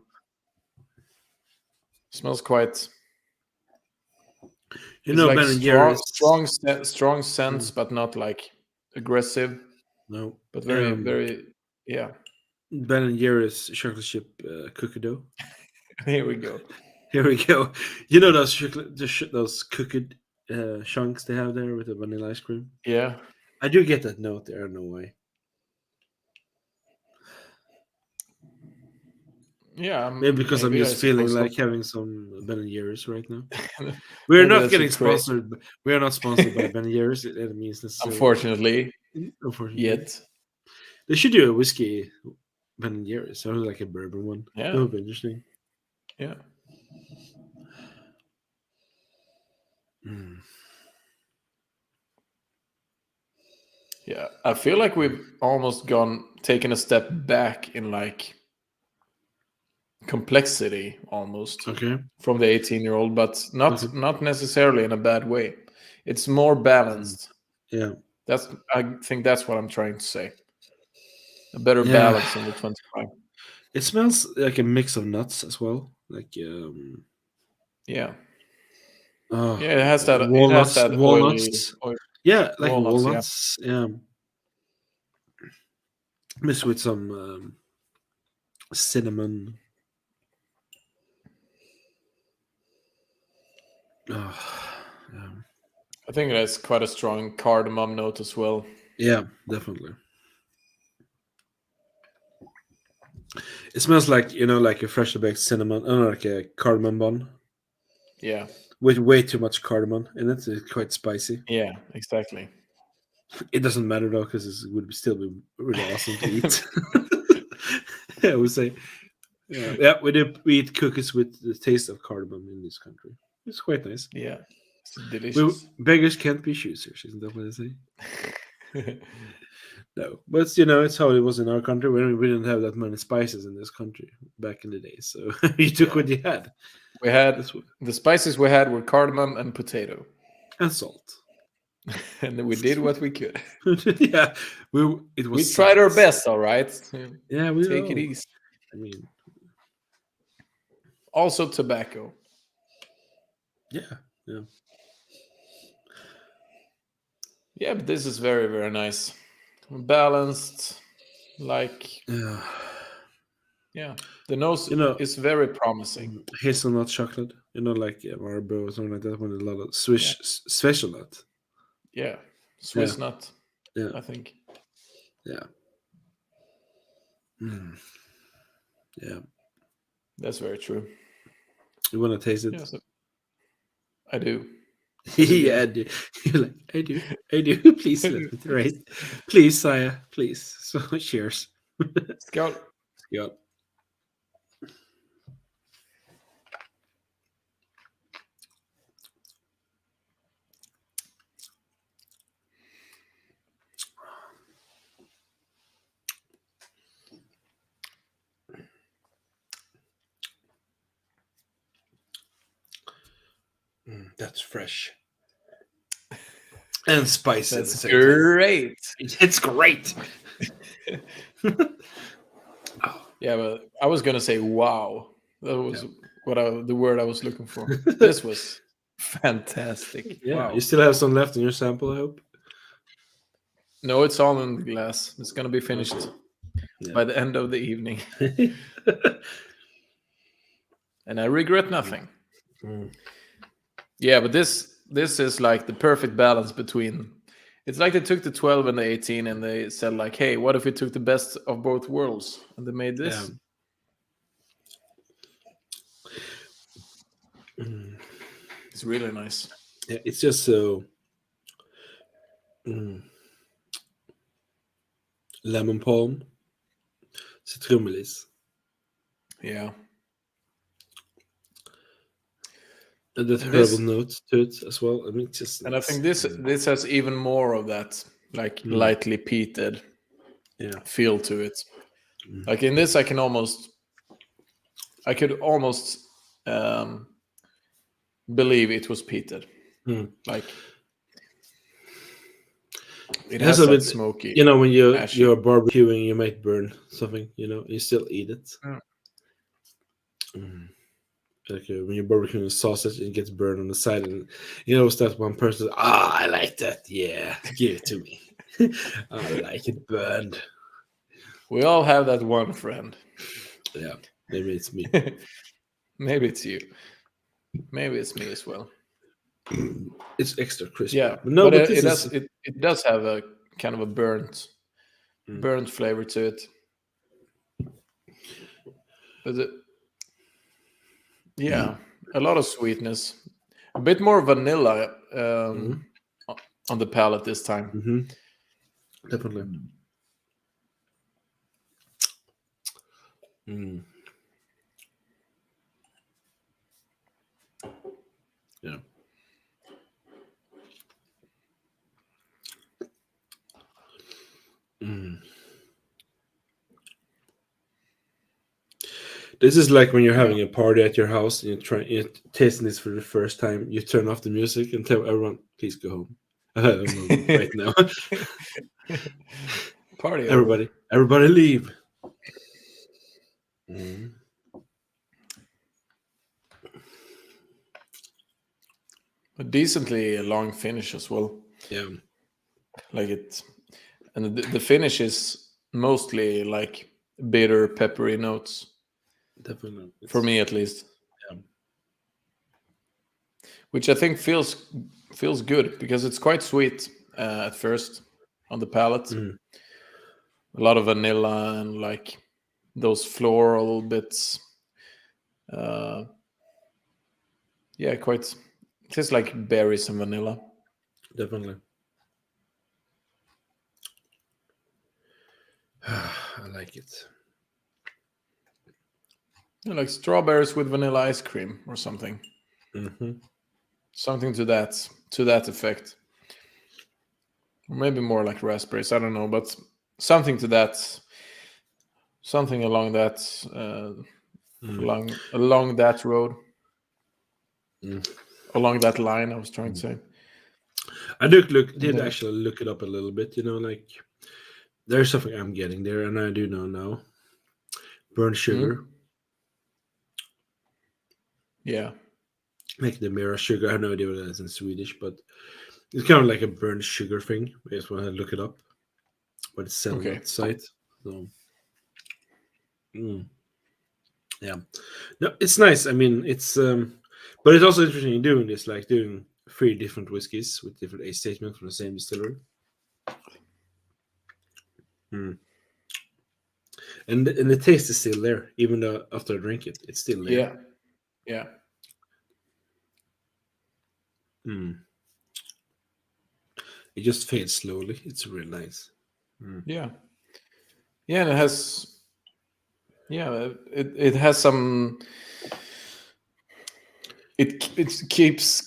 Smells quite. It's like Ben and Jerry's. strong scents, but not like aggressive. No. But very, very, yeah. Ben and Jerry's chocolate chip cookie dough. Here we go. Here we go. You know those cookie chunks they have there with the vanilla ice cream? Yeah. I do get that note there. I don't know why. Yeah. Maybe because I'm maybe, just I feeling suppose so. like having some Ben and Jerry's right now. We're Maybe not that's getting a trait. sponsored. We are not sponsored by Ben and Jerry's. It means necessarily. Unfortunately, Unfortunately. yet. They should do a whiskey Ben and Jerry's. Sounds like a bourbon one. Yeah. That would be interesting. Yeah. Mm. Yeah. I feel like we've almost taken a step back in like complexity almost Okay. from the 18-year-old, but not necessarily in a bad way. It's more balanced. Yeah. I think that's what I'm trying to say. A better Yeah. balance in the 25. It smells like a mix of nuts as well. Like Yeah. yeah, It has that. walnuts. It has that Walnuts. oily Yeah, like walnuts. walnuts. Yeah. Mixed with some cinnamon. Yeah. I think it has quite a strong cardamom note as well. Yeah, definitely. It smells like like a freshly baked cinnamon, like a cardamom bun. Yeah. With way too much cardamom in it. It's quite spicy. Yeah, exactly. It doesn't matter though, because it would still be really awesome to eat. I would say. Yeah, we eat cookies with the taste of cardamom in this country. It's quite nice. Yeah, it's delicious. Beggars can't be choosers, isn't that what they say? No, but it's how it was in our country. We didn't have that many spices in this country back in the day, so you took what you had. We had the spices we had were cardamom and potato and salt, and then we did what we could. Yeah, we tried our best. All right. Yeah, we take it easy. I mean, also tobacco. Yeah. Yeah, but this is very, very nice. Balanced, like yeah. The nose is very promising. Hazelnut chocolate, like Marlboro or something like that. With a lot of Swiss nut. Yeah, Swiss nut. Yeah, I think. Yeah. Yeah. That's very true. You want to taste it? Yes, I do. Yeah, I do. You're like, I do. Please let me right. Please, sire. Please. So cheers. Skål. Skål. That's fresh. And spicy. That's great. It's great. Yeah, but I was gonna say wow. That was the word I was looking for. This was fantastic. Yeah, wow. You still have some left in your sample, I hope. No, it's all in the glass. It's gonna be finished by the end of the evening. And I regret nothing. Yeah, but this is like the perfect balance between. It's like they took the 12 and the 18 and they said like, hey, what if we took the best of both worlds? And they made this. It's really nice. Yeah, it's just so mm, lemon palm, citronmelis, Yeah. and that And herbal this, note to it as well. I mean, it's just and I nice. think this has even more of that like Mm, lightly peated yeah. feel to it. Like in this, I could almost um, believe it was peated. Mm. Like it It has has a that bit, smoky, when ashy. you're barbecuing, you might burn something. You still eat it. Mm. Mm. Like when you're barbecuing a sausage and it gets burned on the side, and it's that one person. I like that. Yeah, give it to me. I like it burned. We all have that one friend. Yeah, maybe it's me. Maybe it's you. Maybe it's me as well. It's extra crispy. Yeah, But no, but but it this does is. it does have a kind of a Mm. burnt flavor to it. But yeah, a lot of sweetness, a bit more vanilla on the palate this time. Mm-hmm. Definitely. Mm. Yeah. Mm. This is like when you're Yeah. having a party at your house and you're tasting this for the first time. You turn off the music and tell everyone, "Please go home." Right now, Party over. everybody leave. Mm. A decently long finish as well. Yeah, Like it, and the finish is mostly like bitter, peppery notes definitely. for me at least, Yeah. which I think feels good because it's quite sweet at first on the palate. Mm. A lot of vanilla and like those floral bits. Uh, yeah, quite. It tastes like berries and vanilla. Definitely. I like it. Yeah, like strawberries with vanilla ice cream or something. Mm-hmm. Something to that effect. Or maybe more like raspberries. I don't know, but something to that. Something along that along that road, Mm. along that line. I was trying to say. I did The, actually look it up a little bit. Like there's something I'm getting there, and I do know now. Burnt sugar, yeah. like the mirror sugar. I have no idea what that is in Swedish, but it's kind of like a burnt sugar thing. I just want to look it up, but it's said on Okay. that site. So, yeah, no, it's nice. I mean, but it's also interesting doing this, like doing 3 different whiskeys with different age statements from the same distillery. And the taste is still there, even though after I drink it, it's still there. Yeah. Yeah. It just fades slowly. It's really nice. Yeah. Yeah. And it has. Yeah. It has some. It keeps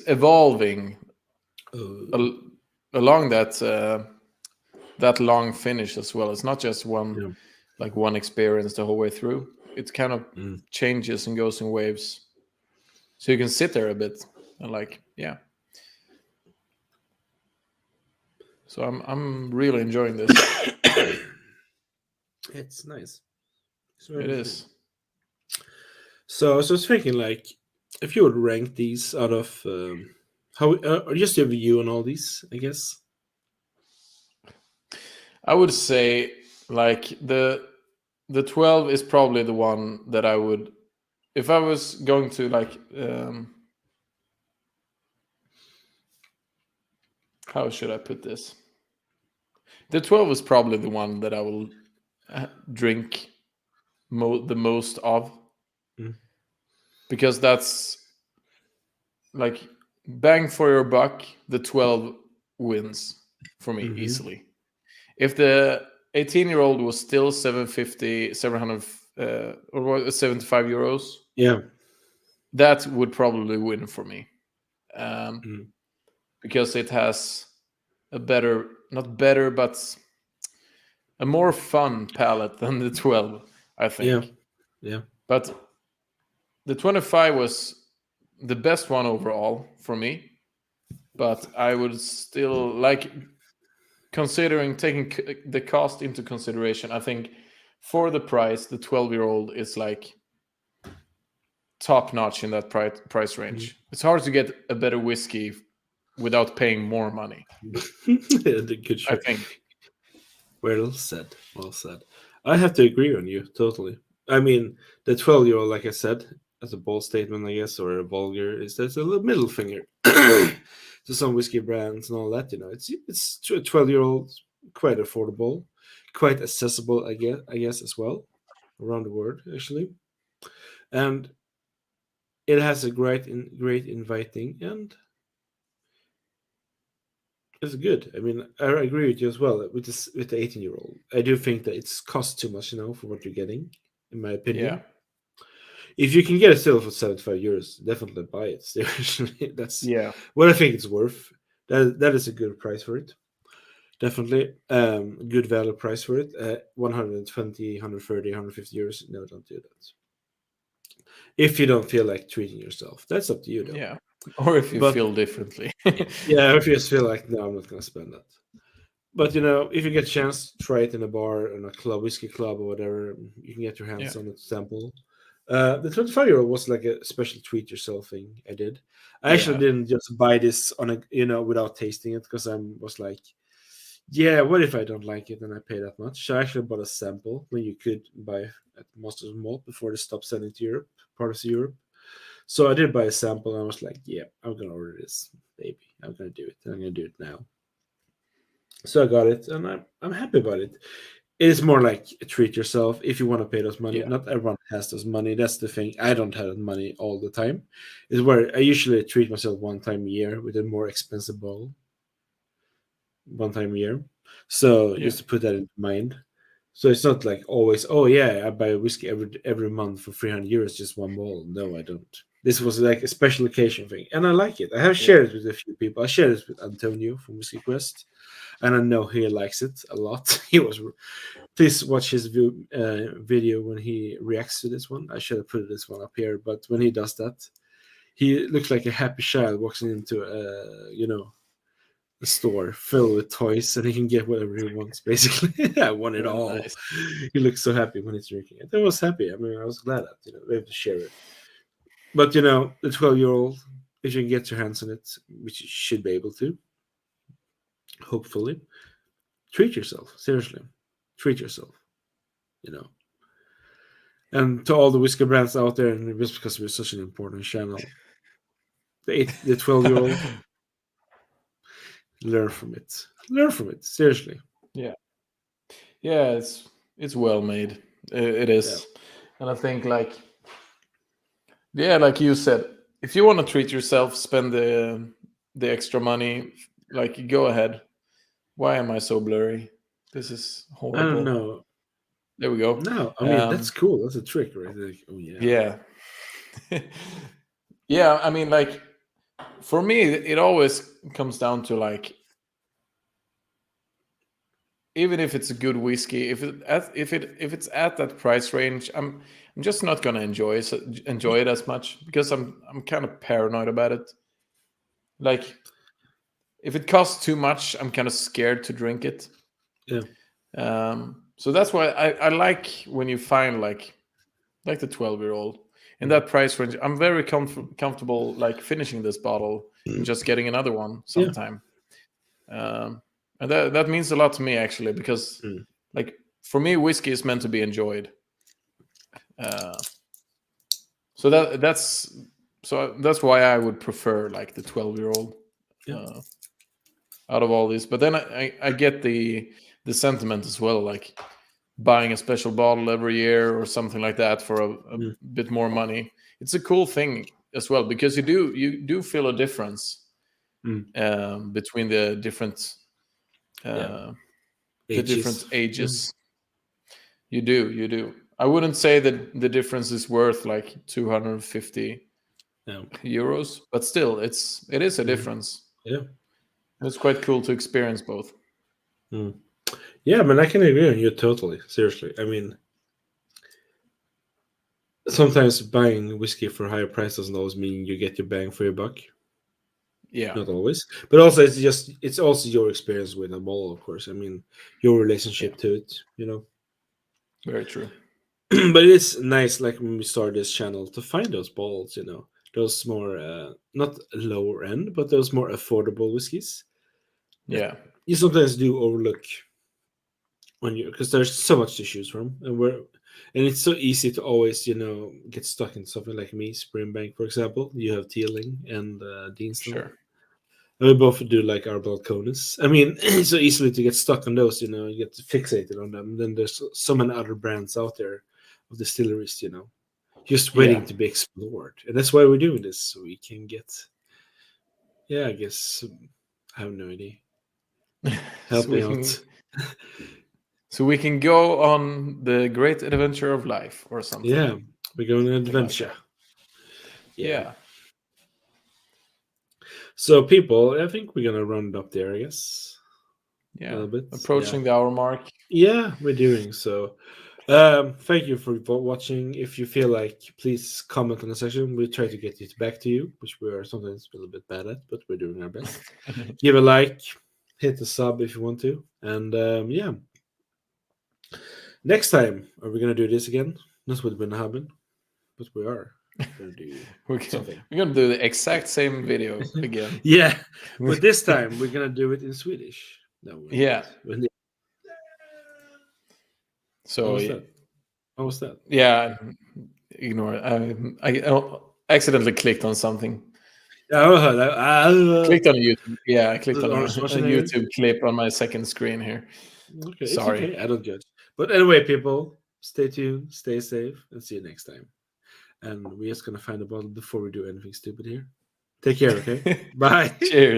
evolving Oh, along that long finish as well. It's not just yeah. one experience the whole way through. It kind of Mm. changes and goes in waves. So you can sit there a bit and yeah. So I'm really enjoying this. It's nice. It is. So I was thinking, like, if you would rank these out of how, or just your view on all these, I guess. I would say like the 12 is probably the one that I would, if I was going to how should I put this? The 12 is probably the one that I will drink the most of, Mm. because that's like bang for your buck. The 12 wins for me Mm-hmm. easily. If the 18-year-old was still 750, 700, or 75 euros, Yeah. that would probably win for me. Mm. Because it has a better, not better, but a more fun palette than the 12, I Yeah. think. Yeah. But the 25 was the best one overall for me. But I would still like, considering taking the cost into consideration, I think for the price, the 12-year-old is like top notch in that price Mm. range. It's hard to get a better whiskey without paying more money, Good I shot. think. Well said. Well said. I have to agree on you totally. I mean, the 12-year-old, like I said, as a bold statement, I guess, or a vulgar, is that's a little middle finger to some whiskey brands and all that. It's to a 12-year-old quite affordable, quite accessible, I guess as well, around the world actually, and it has a great inviting, and it's good. I mean, I agree with you as well with this with the 18-year-old. I do think that it's cost too much, for what you're getting, in my Yeah. opinion. If you can get it still for 75 euros, definitely buy it. Seriously, that's Yeah. what I think it's worth. That is a good price for it. Definitely, good value price for it. 120, 130, 150 euros. No, don't do that. If you don't feel like treating yourself, that's up to you though. Yeah. Or if you But feel differently. yeah, if you just feel like no, I'm not gonna spend that. But if you get a chance, try it in a bar, in a club, whiskey club, or whatever. You can get your hands Yeah. on it, sample. The 25-year-old was like a special treat yourself thing. I did. I actually Yeah. didn't just buy this on without tasting it because I was like, yeah, what if I don't like it and I pay that much? So I actually bought a sample when you could buy at Masters Malt before they stopped sending to Europe, parts of Europe. So I did buy a sample and I was like, yeah, I'm gonna order this, baby. I'm gonna do it. I'm gonna do it now. So I got it, and I'm happy about it. It is more like treat yourself if you want to pay those money. Yeah. Not everyone has those money. That's the thing. I don't have that money all the time. Is where I usually treat myself one time a year with a more expensive bottle, one time a year. So Yeah. just to put that in mind. So it's not like always. Oh yeah, I buy a whiskey every month for 300 euros, just one bottle. No, I don't. This was like a special occasion thing, and I like it. I have Yeah. shared it with a few people. I shared it with Antonio from Whiskey Quest, and I know he likes it a lot. He was. Please watch his video when he reacts to this one. I should have put this one up here, but when he does that, he looks like a happy child walking into a store filled with toys, and he can get whatever he wants. Basically, I want it all. Nice. He looks so happy when he's drinking it. I was happy. I mean, I was glad that we have to share it. But the 12-year-old, if you can get your hands on it, which you should be able to, hopefully, treat yourself. Seriously, treat yourself. You know. And to all the whiskey brands out there, and just because we're such an important channel, the 12-year-old, learn from it. Learn from it. Seriously. Yeah. Yeah, it's well made. It Yeah. is. And I think, like, yeah, like you said, if you want to treat yourself, spend the extra money, like, go ahead. Why am I so blurry? This is I don't horrible. know. There we go. No, I mean that's cool. That's a trick, right? Like, oh yeah. Yeah. Yeah, I mean, like, for me, it always comes down to, like, even if it's a good whiskey, if it's at that price range, I'm just not gonna enjoy it as much, because I'm kind of paranoid about it. Like, if it costs too much, I'm kind of scared to drink it. Yeah. So that's why I like when you find, like the 12-year-old in Mm. that price range. I'm very comfortable, like, finishing this bottle and just getting another one Yeah. sometime. And that means a lot to me, actually, because, Mm. like, for me, whiskey is meant to be enjoyed. Uh, so that's why I would prefer, like, the 12-year-old Yeah. out of all these. But then I get the sentiment as well. Like, buying a special bottle every year or something like that for a bit more money. It's a cool thing as well, because you do feel a difference between the different ages. You do. I wouldn't say that the difference is worth like 250 euros, but still, it is a difference. Yeah, it's quite cool to experience both. Yeah, man, I can agree on you totally. Seriously, I mean, sometimes buying whiskey for a higher price doesn't always mean you get your bang for your buck. Yeah, not always, but also it's also your experience with a bottle, of course. I mean, your relationship to it, very true. But it is nice, like when we started this channel, to find those bottles, those more not lower end, but those more affordable whiskeys. Yeah, you sometimes do overlook when you, because there's so much to choose from, and it's so easy to always get stuck in something like me, Springbank, for example. You have Teeling and Deanston. sure. And we both do like our Balcones. I mean, it's so easily to get stuck on those, you get fixated on them. Then there's so many other brands out there of distilleries, just waiting to be explored. And that's why we're doing this, so we can get, I guess, I have no idea. Help me out. So we can go on the great adventure of life or something. Yeah, we're going on an adventure. Like yeah. So, people, I think we're gonna run it up there, I guess. Yeah, a little bit. Approaching the hour mark. Yeah, we're doing so. Thank you for watching. If you feel like, please comment on the section. We try to get it back to you, which we are sometimes a little bit bad at, but we're doing our best. Give a like, hit the sub if you want to, and yeah. Next time, are we gonna do this again? Not with Bunnahabhain, but we are gonna do something. We're gonna do the exact same video again. Yeah, but this time we're gonna do it in Swedish. No, yeah. So what was that? Yeah, ignore it. I accidentally clicked on something. Clicked on YouTube. Yeah, I clicked on a YouTube clip on my second screen here. Okay, sorry. It's okay. I don't judge. But anyway, people, stay tuned, stay safe, and see you next time. And we're just gonna find a bottle before we do anything stupid here. Take care, okay? Bye. Cheers.